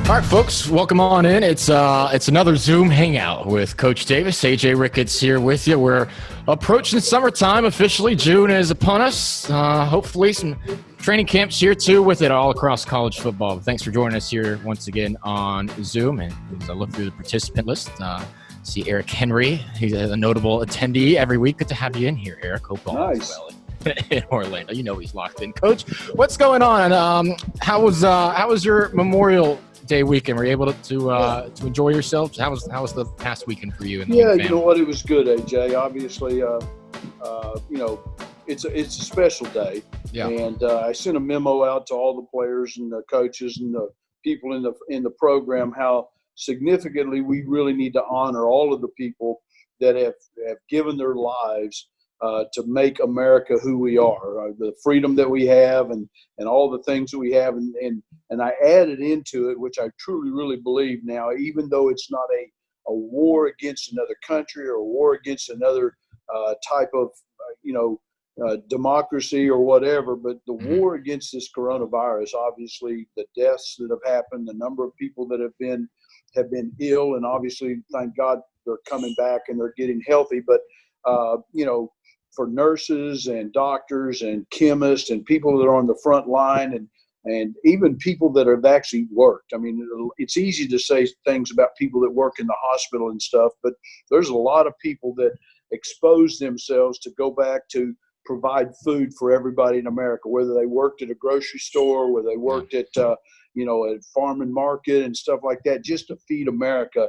All right, folks, welcome on in. It's another Zoom Hangout with Coach Davis. AJ Ricketts here with you. We're approaching summertime officially. June is upon us. Hopefully some training camps here too with it all across college football. Thanks for joining us here once again on Zoom. And as I look through the participant list, see Eric Henry. He's a notable attendee every week. Good to have you in here, Eric. Hope all is well in Orlando. You know he's locked in. Coach, what's going on? How was your Memorial Day weekend? Were you able to enjoy yourself? How was the past weekend for you? And you know what? It was good, AJ. Obviously, it's a special day. Yeah. And I sent a memo out to all the players and the coaches and the people in the program how significantly we really need to honor all of the people that have given their lives to make America who we are, the freedom that we have and all the things that we have. And I added into it, which I truly, really believe now, even though it's not a war against another country or a war against another type of, democracy or whatever, but the war against this coronavirus, obviously the deaths that have happened, the number of people that have been ill, and obviously, thank God, they're coming back and they're getting healthy. But, for nurses and doctors and chemists and people that are on the front line and even people that have actually worked. I mean, it's easy to say things about people that work in the hospital and stuff, but there's a lot of people that expose themselves to go back to provide food for everybody in America, whether they worked at a grocery store, whether they worked at, a farm and market and stuff like that, just to feed America.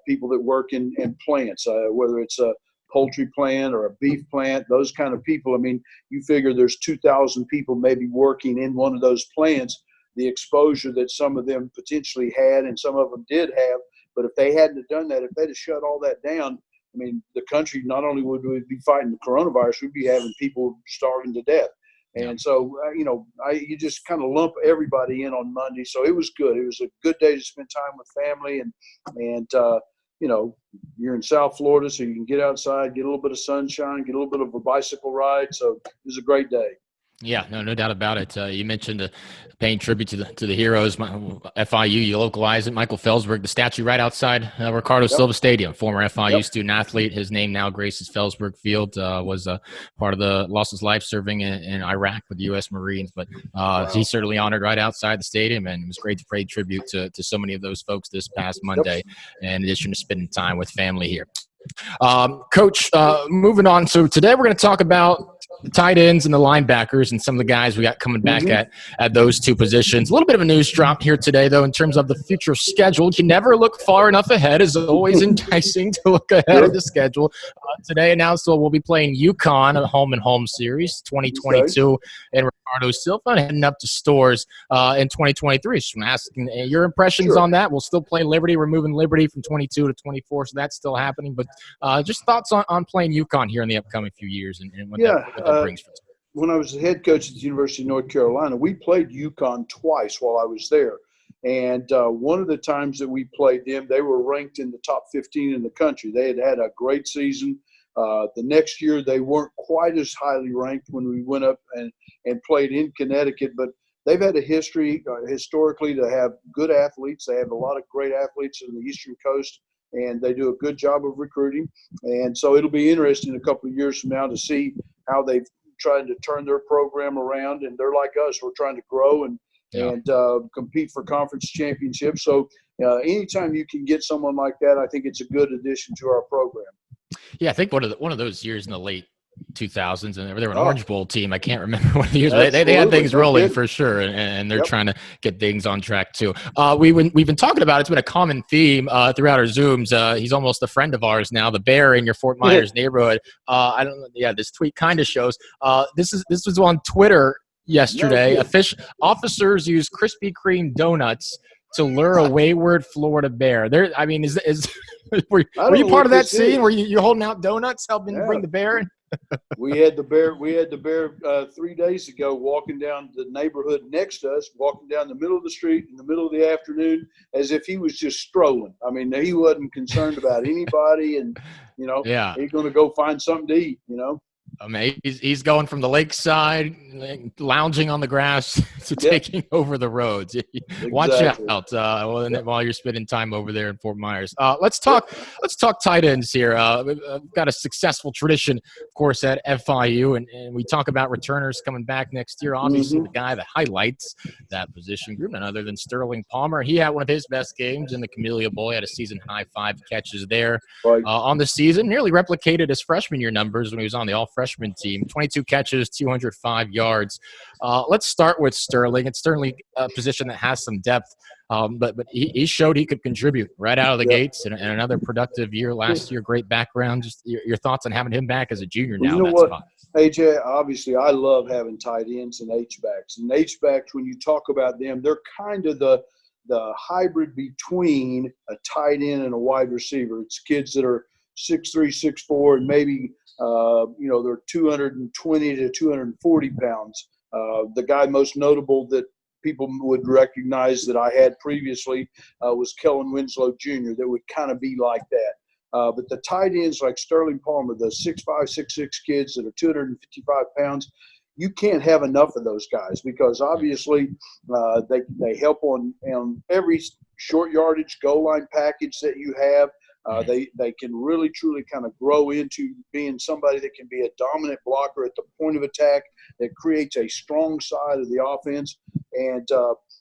People that work in plants, whether it's a poultry plant or a beef plant, those kind of people. I mean, you figure there's 2,000 people maybe working in one of those plants, the exposure that some of them potentially had and some of them did have. But if they hadn't have done that, if they'd have shut all that down, I mean, the country, not only would we be fighting the coronavirus, we'd be having people starving to death. And so, you just kind of lump everybody in on Monday. So it was good. It was a good day to spend time with family and you're in South Florida, so you can get outside, get a little bit of sunshine, get a little bit of a bicycle ride. So it was a great day. Yeah, no doubt about it. You mentioned paying tribute to the heroes. FIU, you localize it. Michael Felsberg, the statue right outside Ricardo Silva Stadium, former FIU student athlete. His name now graces Felsberg Field. Was part of lost his life serving in Iraq with the U.S. Marines. But he's certainly honored right outside the stadium, and it was great to pay tribute to so many of those folks this past Monday, in addition to spending time with family here. Coach, moving on. So today we're going to talk about the tight ends and the linebackers and some of the guys we got coming back at those two positions. A little bit of a news drop here today, though, in terms of the future schedule. You can never look far enough ahead. It's always enticing to look ahead of the schedule. Today announced we'll be playing UConn, a home-and-home series, 2022, and Ricardo Silva heading up to Stores in 2023. So I'm asking your impressions on that. We'll still play Liberty. We're moving Liberty from 22 to 24, so that's still happening. But just thoughts on playing UConn here in the upcoming few years and what that brings for us. When I was the head coach at the University of North Carolina, we played UConn twice while I was there. And one of the times that we played them, they were ranked in the top 15 in the country. They had a great season. The next year, they weren't quite as highly ranked when we went up and played in Connecticut, but they've had a history historically to have good athletes. They have a lot of great athletes in the Eastern Coast, and they do a good job of recruiting. And so it'll be interesting a couple of years from now to see how they've tried to turn their program around. And they're like us. We're trying to grow and compete for conference championships. So anytime you can get someone like that, I think it's a good addition to our program. Yeah, I think one of those years in the late 2000s, and they were an Orange Bowl team. I can't remember what the years. They had things rolling for sure, and they're trying to get things on track too. We've been talking about it. It's been a common theme throughout our Zooms. He's almost a friend of ours now. The Bear in your Fort Myers neighborhood. I don't know. Yeah, this tweet kind of shows. This was on Twitter yesterday. Officers use Krispy Kreme donuts to lure a wayward Florida bear. There, I mean, were you part of that scene? Were you holding out donuts, helping bring the bear in? We had the bear 3 days ago walking down the neighborhood next to us, walking down the middle of the street in the middle of the afternoon as if he was just strolling. I mean, he wasn't concerned about anybody, and he's going to go find something to eat. I mean, he's going from the lakeside, lounging on the grass, to taking over the roads. Watch Exactly. out while you're spending time over there in Fort Myers. Let's talk tight ends here. We've got a successful tradition, of course, at FIU, and we talk about returners coming back next year. Obviously, the guy that highlights that position group, none other than Sterling Palmer. He had one of his best games in the Camellia Bowl. He had a season-high 5 catches there on the season. Nearly replicated his freshman year numbers when he was on the all-freshman team. 22 catches, 205 yards. Let's start with Sterling. It's certainly a position that has some depth, but he showed he could contribute right out of the gates, and another productive year last year. Great background. Just your thoughts on having him back as a junior now. You know what, AJ, obviously I love having tight ends and H-backs. And H-backs, when you talk about them, they're kind of the hybrid between a tight end and a wide receiver. It's kids that are 6'3", 6'4", and maybe they're 220 to 240 pounds. The guy most notable that people would recognize that I had previously was Kellen Winslow Jr. that would kind of be like that. But the tight ends like Sterling Palmer, the 6'5", 6'6" kids that are 255 pounds, you can't have enough of those guys because obviously they help on every short yardage goal line package that you have. They can really, truly kind of grow into being somebody that can be a dominant blocker at the point of attack that creates a strong side of the offense. And,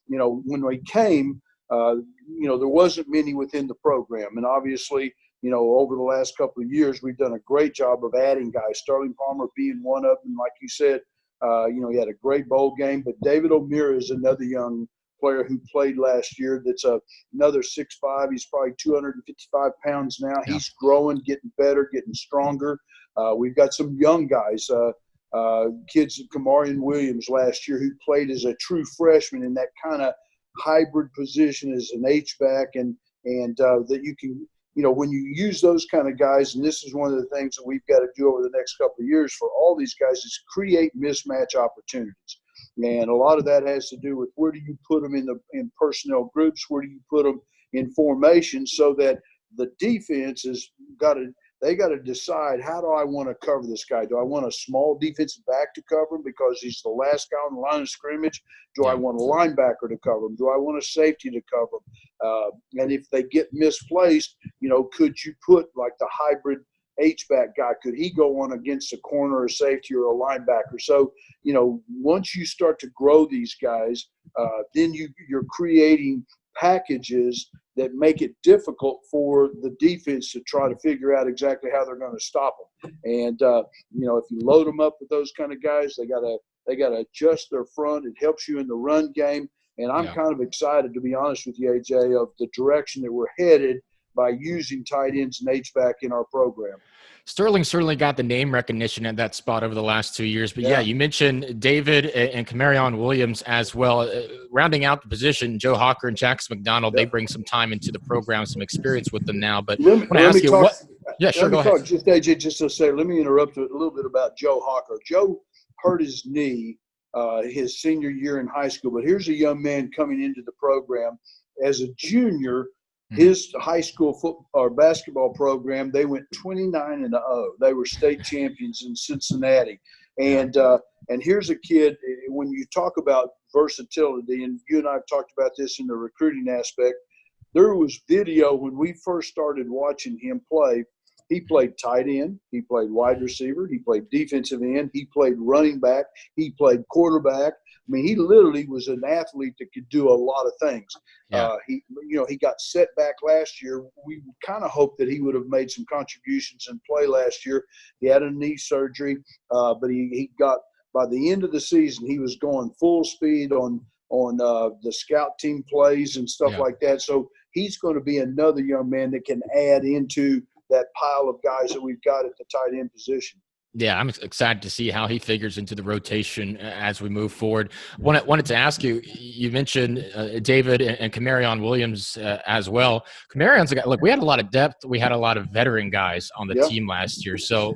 when we came, there wasn't many within the program. And obviously, over the last couple of years, we've done a great job of adding guys, Sterling Palmer being one of them. Like you said, he had a great bowl game. But David O'Meara is another young player who played last year that's another 6'5". He's probably 255 pounds now. Yeah. He's growing, getting better, getting stronger. We've got some young guys, kids, Kamarion Williams last year, who played as a true freshman in that kind of hybrid position as an H-back, and that you can, when you use those kind of guys, and this is one of the things that we've got to do over the next couple of years for all these guys, is create mismatch opportunities. And a lot of that has to do with where do you put them in personnel groups, where do you put them in formation, so that the defense they got to decide, how do I want to cover this guy? Do I want a small defensive back to cover him because he's the last guy on the line of scrimmage? Do I want a linebacker to cover him? Do I want a safety to cover him? And if they get misplaced, could you put like the hybrid H-back guy? Could he go on against a corner or safety or a linebacker? So, once you start to grow these guys, then you're creating packages that make it difficult for the defense to try to figure out exactly how they're going to stop them. And, if you load them up with those kind of guys, they got to adjust their front. It helps you in the run game. And I'm kind of excited, to be honest with you, AJ, of the direction that we're headed by using tight ends and H-back in our program. Sterling certainly got the name recognition at that spot over the last 2 years. But, you mentioned David and Kamarion Williams as well. Rounding out the position, Joe Hawker and Jackson McDonald, they bring some time into the program, some experience with them now. But let me ask you what – yeah, sure, go ahead. Just, AJ, just to say, let me interrupt a little bit about Joe Hawker. Joe hurt his knee his senior year in high school. But here's a young man coming into the program as a junior. His high school basketball program, they went 29-0. They were state champions in Cincinnati. And here's a kid, when you talk about versatility, and you and I have talked about this in the recruiting aspect, there was video when we first started watching him play. He played tight end. He played wide receiver. He played defensive end. He played running back. He played quarterback. I mean, he literally was an athlete that could do a lot of things. Yeah. He got set back last year. We kind of hoped that he would have made some contributions in play last year. He had a knee surgery, but he got, by the end of the season, he was going full speed on the scout team plays and stuff like that. So he's going to be another young man that can add into that pile of guys that we've got at the tight end position. Yeah, I'm excited to see how he figures into the rotation as we move forward. Wanted to ask you, you mentioned David and Kamarion Williams as well. Kamarion's a guy, look, we had a lot of depth. We had a lot of veteran guys on the team last year. So,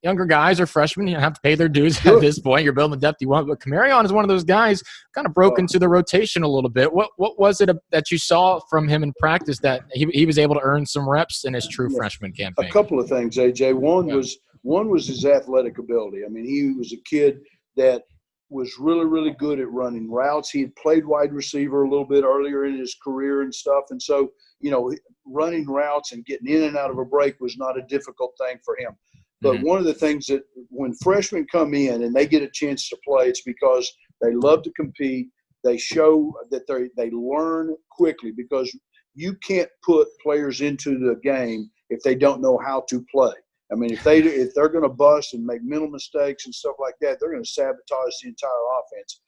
younger guys or freshmen, have to pay their dues at this point. You're building the depth you want. But Kamarion is one of those guys kind of broke into the rotation a little bit. What was it that you saw from him in practice that he was able to earn some reps in his true freshman campaign? A couple of things, AJ. One One was his athletic ability. I mean, he was a kid that was really, really good at running routes. He had played wide receiver a little bit earlier in his career and stuff. And so, running routes and getting in and out of a break was not a difficult thing for him. But one of the things that when freshmen come in and they get a chance to play, it's because they love to compete. They show that they learn quickly, because you can't put players into the game if they don't know how to play. I mean, if they're going to bust and make mental mistakes and stuff like that, they're going to sabotage the entire offense.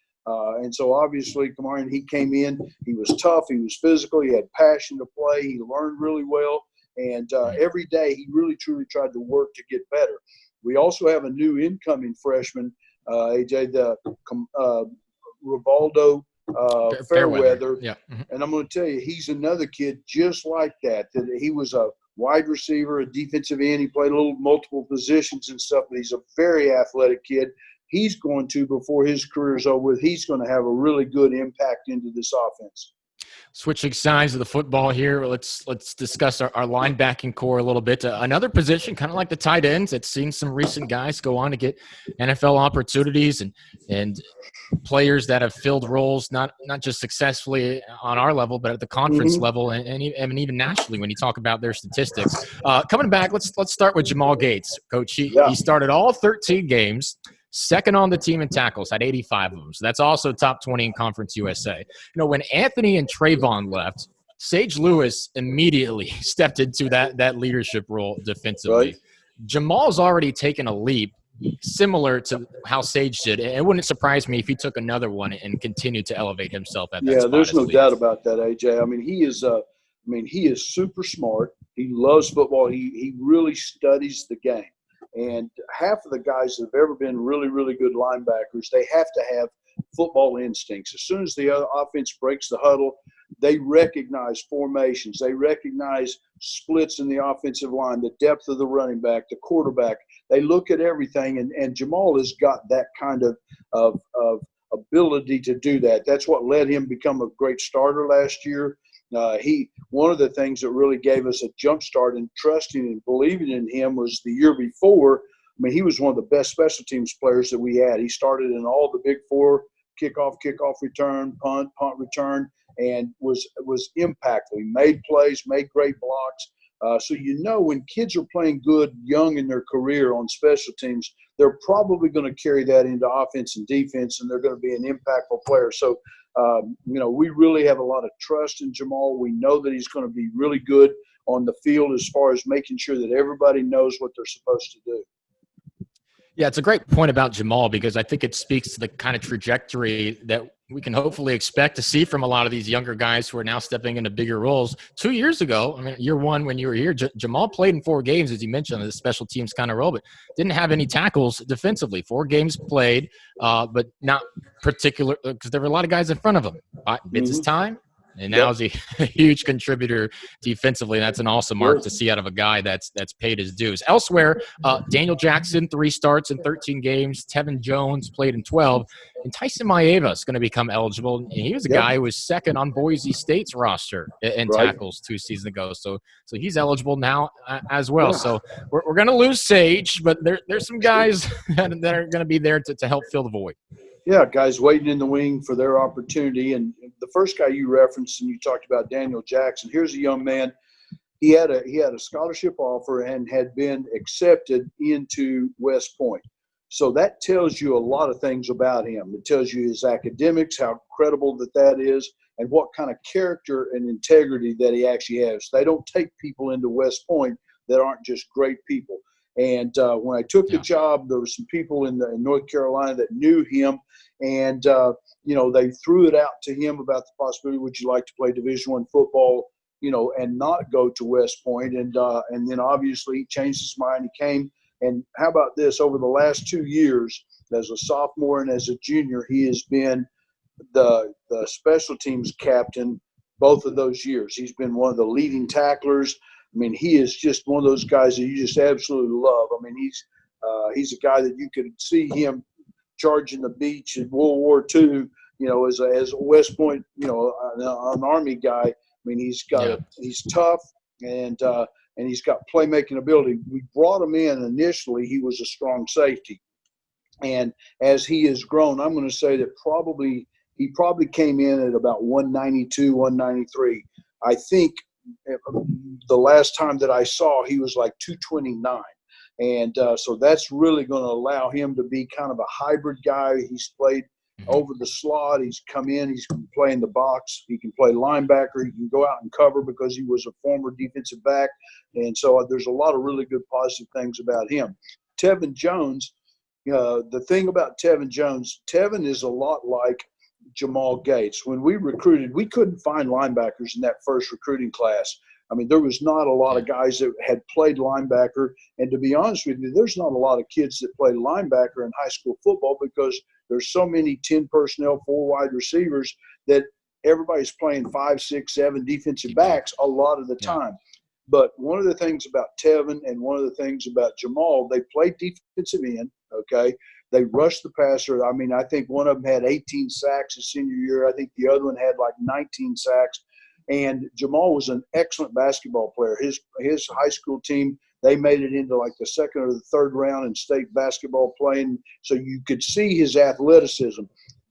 And so obviously, Kamarian, he came in, he was tough, he was physical, he had passion to play, he learned really well, and every day he really truly tried to work to get better. We also have a new incoming freshman, AJ, the Rivaldo Fairweather. Yeah. And I'm going to tell you, he's another kid just like that he was a wide receiver, a defensive end. He played multiple positions and stuff, but he's a very athletic kid. He's going to, before his career is over with, he's going to have a really good impact into this offense. Switching sides of the football here, let's discuss our linebacking core a little bit. Another position, kind of like the tight ends, that's seen some recent guys go on to get NFL opportunities and players that have filled roles not just successfully on our level, but at the conference level and even nationally when you talk about their statistics. Coming back, let's start with Jamal Gates, Coach. He started all 13 games. Second on the team in tackles, had 85 of them. So that's also top 20 in Conference USA. When Anthony and Trayvon left, Sage Lewis immediately stepped into that leadership role defensively. Right. Jamal's already taken a leap similar to how Sage did. It wouldn't surprise me if he took another one and continued to elevate himself at that spot. Yeah, there's no doubt about that, AJ. I mean, he is super smart. He loves football. He really studies the game. And half of the guys that have ever been really, really good linebackers, they have to have football instincts. As soon as the offense breaks the huddle, they recognize formations. They recognize splits in the offensive line, the depth of the running back, the quarterback. They look at everything, and Jamal has got that kind of ability to do that. That's what led him become a great starter last year. One of the things that really gave us a jump start in trusting and believing in him was the year before. I mean, he was one of the best special teams players that we had. He started in all the big four: kickoff return, punt return, and was impactful. He made plays, made great blocks. So when kids are playing good young in their career on special teams, they're probably going to carry that into offense and defense, and they're going to be an impactful player. So, we really have a lot of trust in Jamal. We know that he's going to be really good on the field as far as making sure that everybody knows what they're supposed to do. Yeah, it's a great point about Jamal, because I think it speaks to the kind of trajectory that we can hopefully expect to see from a lot of these younger guys who are now stepping into bigger roles. 2 years ago, I mean, year one when you were here, Jamal played in 4 games, as you mentioned, in the special teams kind of role, but didn't have any tackles defensively. 4 games played, but not particular, because there were a lot of guys in front of him. Bids his time. And now is a huge contributor defensively. That's an awesome mark to see out of a guy that's paid his dues. Elsewhere, Daniel Jackson, 3 starts in 13 games. Tevin Jones played in 12. And Tyson Maeva is going to become eligible. And he was a guy who was second on Boise State's roster in tackles 2 seasons ago. So he's eligible now as well. Yeah. So we're going to lose Sage, but there's some guys that are going to be there to help fill the void. Yeah, guys waiting in the wing for their opportunity. And the first guy you referenced, and you talked about Daniel Jackson, here's a young man. He had a scholarship offer and had been accepted into West Point. So that tells you a lot of things about him. It tells you his academics, how credible that is, and what kind of character and integrity that he actually has. They don't take people into West Point that aren't just great people. And when I took the job, there were some people in North Carolina that knew him, and they threw it out to him about the possibility, would you like to play Division I football, and not go to West Point? And then obviously he changed his mind. He came, and how about this? Over the last 2 years, as a sophomore and as a junior, he has been the special teams captain both of those years. He's been one of the leading tacklers. I mean, he is just one of those guys that you just absolutely love. I mean, he's a guy that you could see him charging the beach in World War II, as a West Point, an Army guy. I mean, he's tough, and and he's got playmaking ability. We brought him in initially. He was a strong safety. And as he has grown, I'm going to say that he probably came in at about 192, 193. I think the last time that I saw, he was like 229. And so that's really going to allow him to be kind of a hybrid guy. He's played over the slot. He's come in. He's can play in the box. He can play linebacker. He can go out and cover because he was a former defensive back. And so there's a lot of really good positive things about him. Tevin Jones, the thing about Tevin Jones, Tevin is a lot like Jamal Gates. When we recruited, we couldn't find linebackers in that first recruiting class. I mean, there was not a lot of guys that had played linebacker. And to be honest with you, there's not a lot of kids that play linebacker in high school football because there's so many 10 personnel, 4 wide receivers that everybody's playing 5, 6, 7 defensive backs a lot of the time. But one of the things about Tevin and one of the things about Jamal, they played defensive end, okay? They rushed the passer. I mean, I think one of them had 18 sacks his senior year. I think the other one had like 19 sacks. And Jamal was an excellent basketball player. His high school team, they made it into like the second or the third round in state basketball playing. So you could see his athleticism.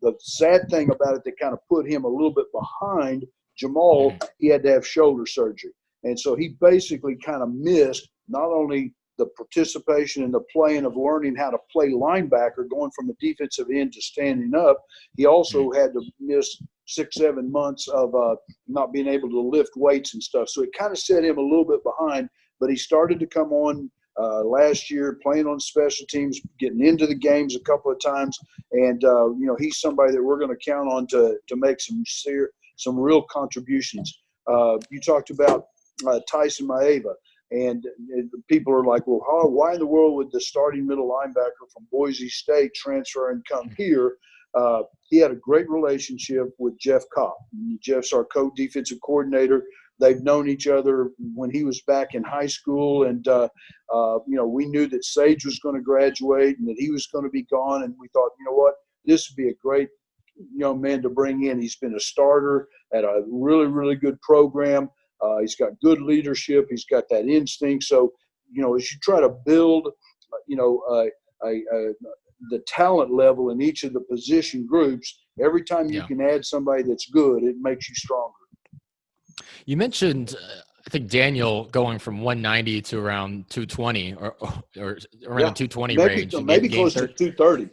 The sad thing about it that kind of put him a little bit behind Jamal, he had to have shoulder surgery. And so he basically kind of missed not only the participation in the playing of learning how to play linebacker, going from a defensive end to standing up. He also had to miss 6-7 months of not being able to lift weights and stuff. So it kind of set him a little bit behind, but he started to come on last year, playing on special teams, getting into the games a couple of times. And, he's somebody that we're going to count on to make some real contributions. You talked about Tyson Maeva. And people are like, well, why in the world would the starting middle linebacker from Boise State transfer and come here? He had a great relationship with Jeff Kopp. Jeff's our co-defensive coordinator. They've known each other when he was back in high school. And, we knew that Sage was going to graduate and that he was going to be gone. And we thought, you know what, this would be a great young man to bring in. He's been a starter at a really, really good program. He's got good leadership. He's got that instinct. So, as you try to build, the talent level in each of the position groups, every time you can add somebody that's good, it makes you stronger. You mentioned, I think, Daniel going from 190 to around 220 or around the 220 range. Maybe close to 230.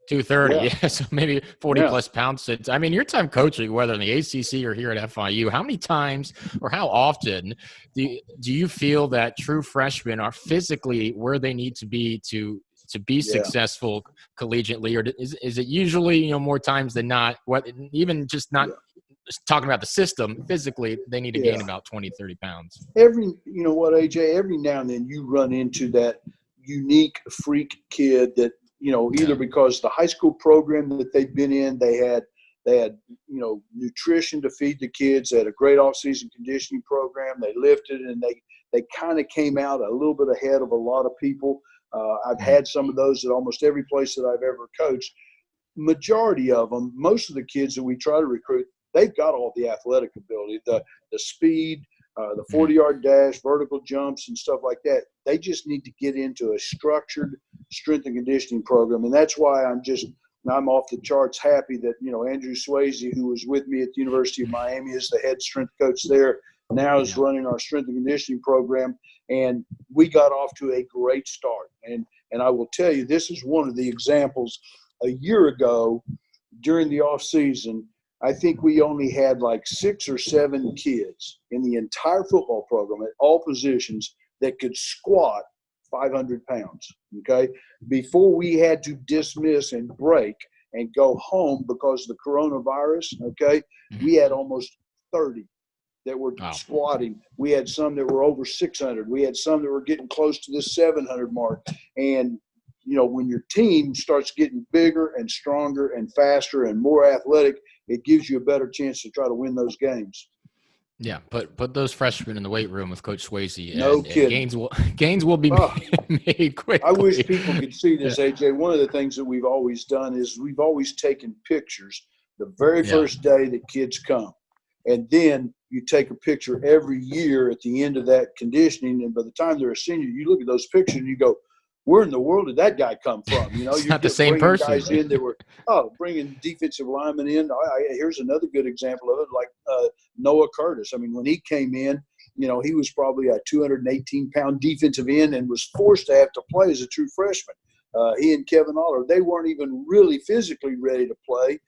230, so maybe 40 plus pounds. I mean, your time coaching, whether in the ACC or here at FIU, how many times or how often do you feel that true freshmen are physically where they need to be successful collegiately, or is it usually more times than not? Even just not talking about the system, physically they need to gain about 20, 30 pounds. Every now and then you run into that unique freak kid that. Either because the high school program that they've been in, they had nutrition to feed the kids. They had a great off-season conditioning program. They lifted, and they kind of came out a little bit ahead of a lot of people. I've had some of those at almost every place that I've ever coached. Majority of them, most of the kids that we try to recruit, they've got all the athletic ability, the speed, the 40-yard dash, vertical jumps, and stuff like that. They just need to get into a structured strength and conditioning program. And that's why I'm off the charts happy that, Andrew Swayze, who was with me at the University of Miami, is the head strength coach there, now is running our strength and conditioning program. And we got off to a great start. And I will tell you, this is one of the examples. A year ago, during the off season, I think we only had like 6 or 7 kids in the entire football program at all positions that could squat 500 pounds, okay? Before we had to dismiss and break and go home because of the coronavirus, okay, we had almost 30 that were squatting. We had some that were over 600. We had some that were getting close to the 700 mark. And, when your team starts getting bigger and stronger and faster and more athletic, it gives you a better chance to try to win those games. Yeah, put those freshmen in the weight room with Coach Swayze. No kidding. Gains will be made quickly. I wish people could see this, AJ. One of the things that we've always done is we've always taken pictures the very first day that kids come. And then you take a picture every year at the end of that conditioning. And by the time they're a senior, you look at those pictures and you go, where in the world did that guy come from? You know, It's you're not the same bringing person. guys in that were, bringing defensive linemen in. Here's another good example of it, like Noah Curtis. I mean, when he came in, you know, he was probably a 218-pound defensive end and was forced to have to play as a true freshman. He and Kevin Aller, they weren't even really physically ready to play,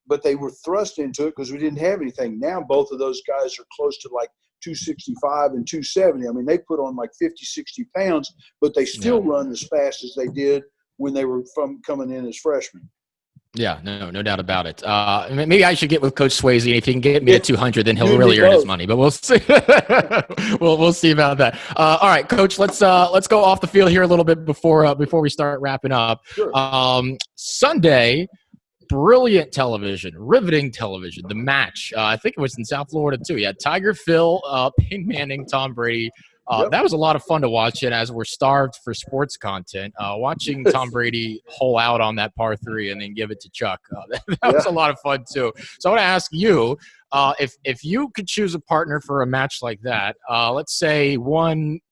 but they were thrust into it because we didn't have anything. Now both of those guys are close to like 265 and 270. I mean, they put on like 50, 60 pounds, but they still run as fast as they did when they were coming in as freshmen. Yeah, no doubt about it. Maybe I should get with Coach Swayze, and if he can get me to 200, then he'll really earn his money. But we'll see. we'll see about that. All right, Coach. Let's go off the field here a little bit before we start wrapping up. Sure. Sunday, brilliant television, riveting television. The match. I think it was in South Florida too. Yeah, Tiger Phil, Peyton Manning, Tom Brady. That was a lot of fun to watch it as we're starved for sports content. Watching Tom Brady hole out on that par 3 and then give it to Chuck. That was a lot of fun too. So I want to ask you, if you could choose a partner for a match like that, let's say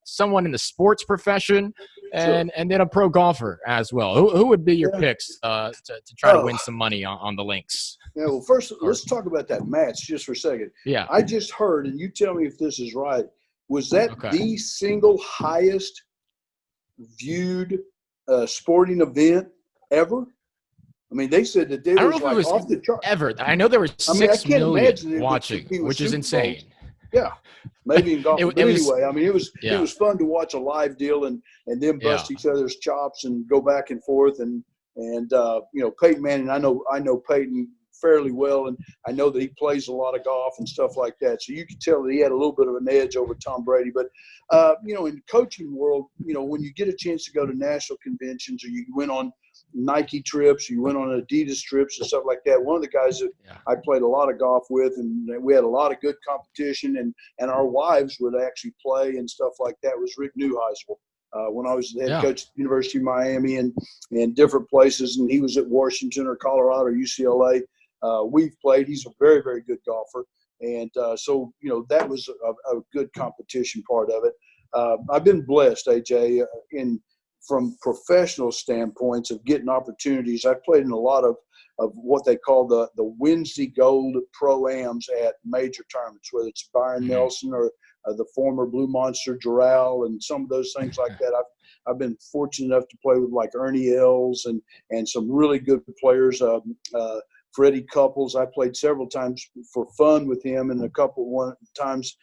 someone in the sports profession and then a pro golfer as well. Who would be your picks to try to win some money on the links? Yeah, well, first, let's talk about that match just for a second. Yeah. I just heard, and you tell me if this is right, was that the single highest viewed sporting event ever? I mean, they said that there was like off the chart. Ever. I know there were 6 million watching, which is insane. Yeah, maybe in golf. But anyway, I mean, it was fun to watch a live deal and them bust each other's chops and go back and forth and you know, Peyton Manning. I know Peyton fairly well, and I know that he plays a lot of golf and stuff like that. So you could tell that he had a little bit of an edge over Tom Brady. But you know, in the coaching world, you know, when you get a chance to go to national conventions or you went on Nike trips, you went on Adidas trips and stuff like that. One of the guys that I played a lot of golf with, and we had a lot of good competition, and our wives would actually play and stuff like that, was Rick Neuheisel. When I was the head coach at the University of Miami and different places, and he was at Washington or Colorado or UCLA. We've played. He's a very, very good golfer. And so, you know, that was a good competition part of it. I've been blessed, AJ, from professional standpoints of getting opportunities. I've played in a lot of what they call the Wednesday Gold Pro-Ams at major tournaments, whether it's Byron Nelson or the former Blue Monster Doral and some of those things like that. I've been fortunate enough to play with like Ernie Els and some really good players. Freddie Couples, I played several times for fun with him, and times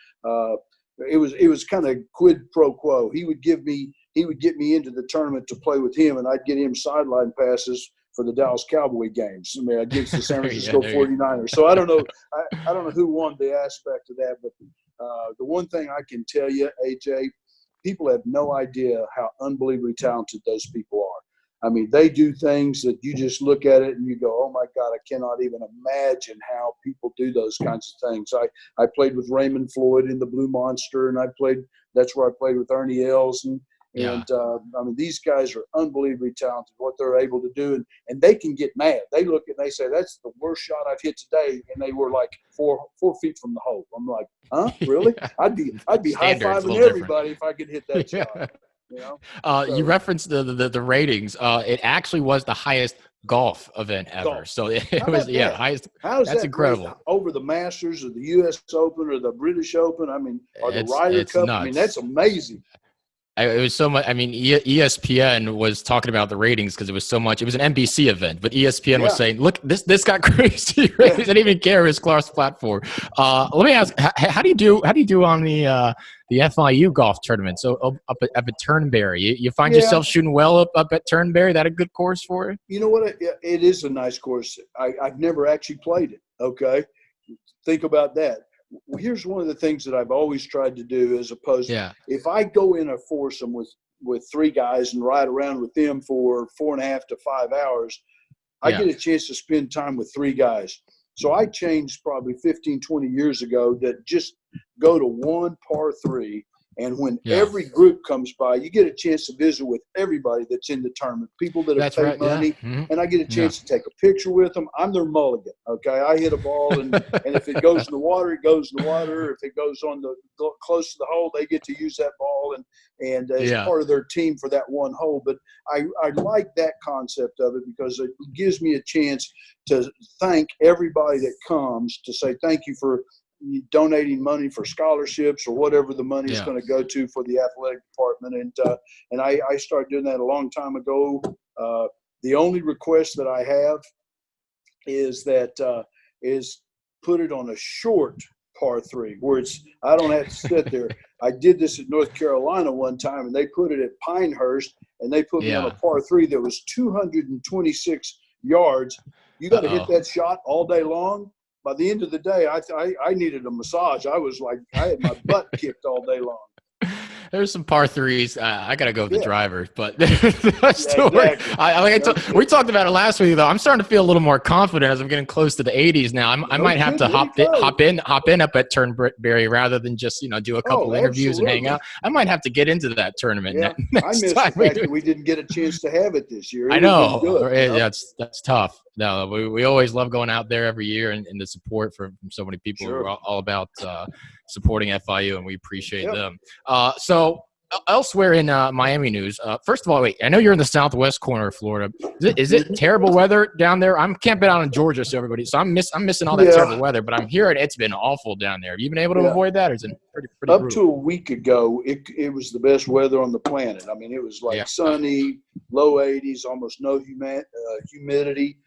it was kind of quid pro quo. He would get me into the tournament to play with him, and I'd get him sideline passes for the Dallas Cowboy games. I mean, against the San Francisco 49ers. So I don't know who won the aspect of that, but the one thing I can tell you, AJ, people have no idea how unbelievably talented those people are. I mean, they do things that you just look at it and you go, oh, my God, I cannot even imagine how people do those kinds of things. I played with Raymond Floyd in the Blue Monster, and that's where I played with Ernie Els. And I mean, these guys are unbelievably talented, what they're able to do. And they can get mad. They look and they say, that's the worst shot I've hit today. And they were like 4 feet from the hole. I'm like, huh? Really? I'd be high-fiving everybody if I could hit that shot. You know? You referenced the ratings. It actually was the highest golf event ever. So it was highest. That's incredible. Over the Masters or the U.S. Open or the British Open. I mean, or the Ryder Cup. Nuts. I mean, that's amazing. It was so much. I mean, ESPN was talking about the ratings because it was so much. It was an NBC event, but ESPN was saying, "Look, this got crazy." Right? They didn't even care his cross platform. Let me ask: how do you do on the FIU golf tournament? So up at Turnberry, you find yourself shooting well up at Turnberry. That a good course for it? You know what? It is a nice course. I've never actually played it. Okay, think about that. Well, here's one of the things that I've always tried to do, as opposed to if I go in a foursome with 3 guys and ride around with them for 4.5 to 5 hours, I get a chance to spend time with 3 guys. So I changed probably 15, 20 years ago that just go to one par 3 And when Yeah. every group comes by, you get a chance to visit with everybody that's in the tournament, people that have paid money, and I get a chance to take a picture with them. I'm their mulligan, okay? I hit a ball, and if it goes in the water, it goes in the water. If it goes on the close to the hole, they get to use that ball and as part of their team for that one hole. But I like that concept of it because it gives me a chance to thank everybody that comes, to say thank you for donating money for scholarships or whatever the money is going to go to for the athletic department. And I started doing that a long time ago. The only request that I have is put it on a short par 3 where I don't have to sit there. I did this in North Carolina one time, and they put it at Pinehurst, and they put me on a par 3 that was 226 yards. You got to hit that shot all day long. By the end of the day, I needed a massage. I was like, I had my butt kicked all day long. There's some par 3s. I got to go with the driver, but exactly. We talked about it last week, though. I'm starting to feel a little more confident as I'm getting close to the 80s now. I might have to hop in up at Turnberry rather than just do a couple interviews and hang out. I might have to get into that tournament. Yeah. I missed the fact that we didn't get a chance to have it this year. I know. That's tough. No, we always love going out there every year and the support from so many people who are all about supporting FIU, and we appreciate them. So elsewhere in Miami news, first of all, wait, I know you're in the southwest corner of Florida. Is it terrible weather down there? I'm camping out in Georgia, so I'm missing all that terrible weather, but I'm hearing it's been awful down there. Have you been able to avoid that, or is it pretty up brutal? to a week ago, it was the best weather on the planet. I mean, it was like sunny, low 80s, almost no humidity.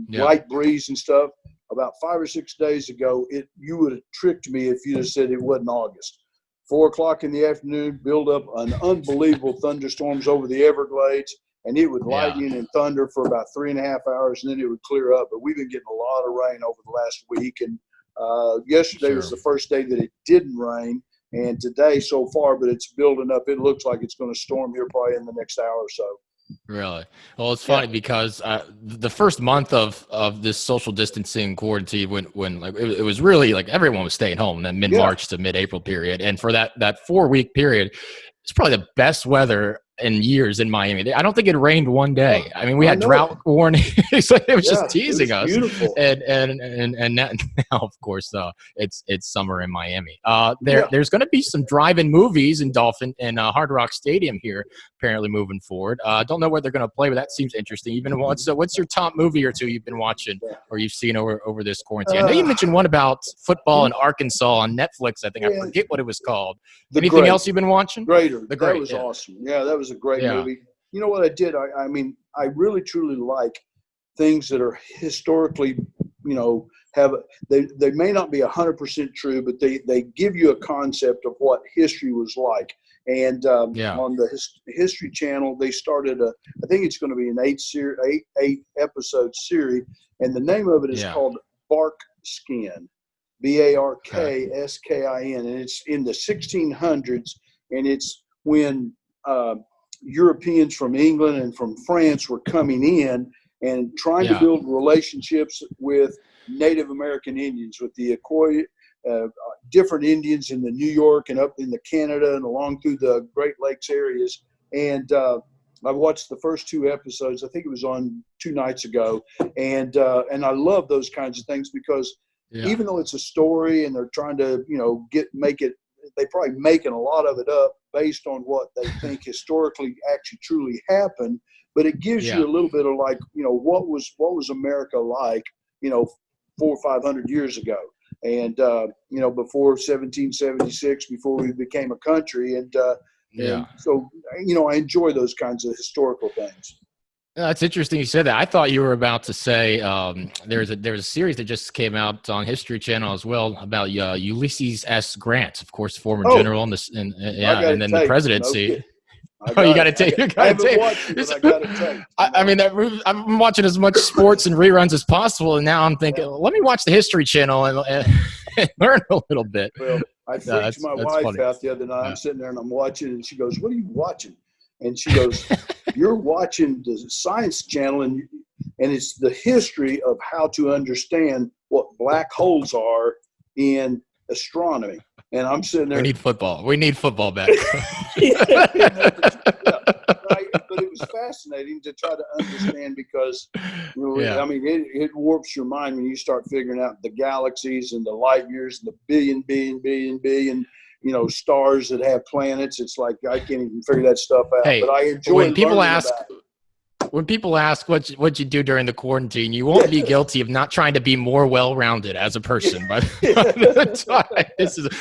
Light breeze and stuff. About 5 or 6 days ago, you would have tricked me if you'd have said it wasn't August. 4 o'clock in the afternoon, build up an unbelievable thunderstorms over the Everglades, and it would lightning and thunder for about 3.5 hours, and then it would clear up. But we've been getting a lot of rain over the last week, and yesterday was the first day that it didn't rain, and today so far, but it's building up. It looks like it's going to storm here probably in the next hour or so. Really? Well, it's funny because the first month of this social distancing quarantine, when like it was really like everyone was staying home, then mid-March to mid-April period, and for that 4-week period, it's probably the best weather in years in Miami. I don't think it rained one day. I mean, we had drought warnings. It was just teasing us. Beautiful. And now, of course, it's summer in Miami. There's going to be some drive-in movies in Dolphin and Hard Rock Stadium here, apparently moving forward. Don't know what they're going to play, but that seems interesting. Even what's your top movie or two you've been watching or you've seen over this quarantine? I know you mentioned one about football in Arkansas on Netflix. I think I forget what it was called. Anything else you've been watching? That was awesome. Yeah, that was a great movie. You know what I did? I mean, I really truly like things that are historically, they may not be 100% true, but they give you a concept of what history was like. And on the History Channel, they started I think it's going to be an 8 episode series, and the name of it is called Bark Skin, Barkskin, and it's in the 1600s, and it's when Europeans from England and from France were coming in and trying to build relationships with Native American Indians, with the different Indians in the New York and up in the Canada and along through the Great Lakes areas. And I watched the first 2 episodes. I think it was on 2 nights ago. And I love those kinds of things because even though it's a story and they're trying to, make it, they probably making a lot of it up based on what they think historically actually truly happened. But it gives you a little bit of like, what was America like, 400 or 500 years ago. And, before 1776, before we became a country. And so, I enjoy those kinds of historical things. That's interesting you said that. I thought you were about to say there's a series that just came out on History Channel as well about Ulysses S. Grant, of course, former general and then the presidency. You got to take. I haven't watched it, but I got to take. I mean, I'm watching as much sports and reruns as possible, and now I'm thinking, let me watch the History Channel and learn a little bit. Well, I freaked my wife out the other night. I'm sitting there and I'm watching, and she goes, "What are you watching?" And she goes, "You're watching the Science Channel, and it's the history of how to understand what black holes are in astronomy." And I'm sitting there. We need football. We need football back. Right. But it was fascinating to try to understand because, I mean, it warps your mind when you start figuring out the galaxies and the light years and the billion, stars that have planets. It's like I can't even figure that stuff out. Hey, but I enjoy when people ask what you do during the quarantine, you won't be guilty of not trying to be more well-rounded as a person. By the time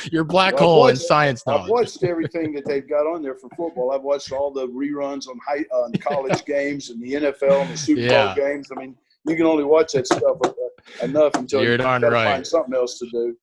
you're black hole in science knowledge. I've watched everything that they've got on there for football. I've watched all the reruns on college games and the NFL and the Super Bowl games. I mean, you can only watch that stuff enough until you find something else to do.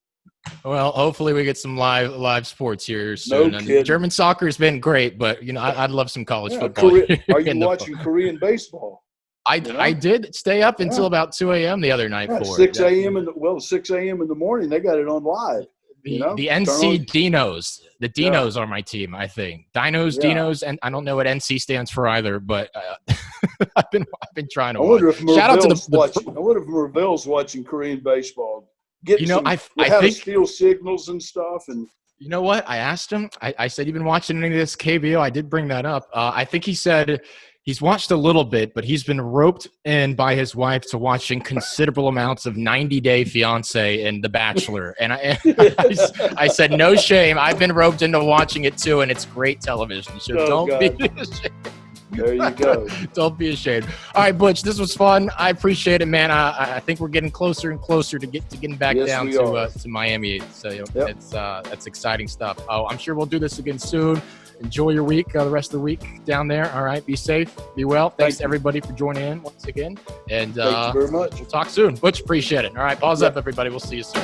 Well, hopefully we get some live sports here soon. No kidding. German soccer has been great, but I'd love some college football. Are you watching Korean baseball? I did stay up until about 2 a.m. the other night for 6 a.m. 6 a.m. in the morning. They got it on live. The NC Dinos. The Dinos are my team, I think. Dinos, and I don't know what NC stands for either, but I've been trying to watch. Shout out to I wonder if Merville's watching Korean baseball. I think steal signals and stuff. And you know what? I asked him. I said, "You've been watching any of this KBO?" I did bring that up. I think he said he's watched a little bit, but he's been roped in by his wife to watching considerable amounts of 90 Day Fiancé and The Bachelor. And I said, "No shame. I've been roped into watching it too, and it's great television. So don't be ashamed." There you go. Don't be ashamed. All right, Butch, this was fun. I appreciate it, man. I think we're getting closer and closer to getting back down to Miami. So that's exciting stuff. Oh, I'm sure we'll do this again soon. Enjoy your week, the rest of the week down there. All right, be safe, be well. Thanks to everybody for joining in once again. And thank you very much. We'll talk soon. Butch, appreciate it. All right, pause up, everybody. We'll see you soon.